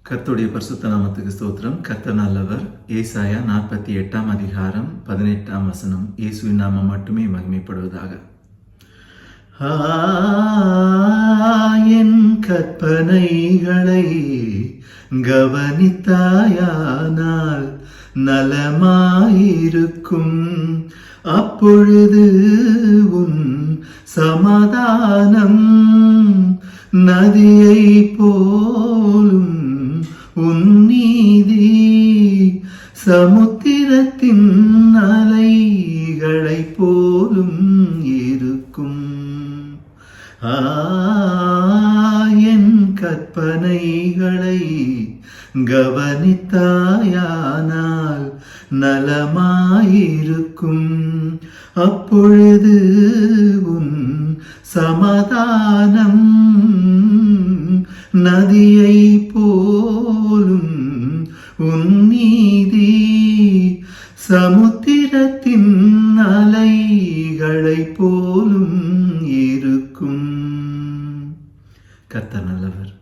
கர்த்தருடைய பரிசுத்த நாமத்துக்கு ஸ்தோத்திரம். கர்த்தர் நல்லவர். ஏசாயா 48 அதிகாரம் 18 வசனம். இயேசுவின் நாமம் மட்டுமே மகிமைப்படுவதாக. என் கற்பனைகளை கவனித்தாயானால் நலமாயிருக்கும். அப்பொழுது உன் சமாதானம் நதியை போலும், உன் நீதி சமுத்திரத்தின் அலைகளை போலும் இருக்கும். என் கற்பனைகளை கவனித்தாயானால் நலமாயிருக்கும். அப்பொழுது உன் சமாதானம் நதியை போலும், உன் நீதி சமுத்திரத்தின் அலைகளை போலும் இருக்கும். கர்த்தர் நல்லவர்.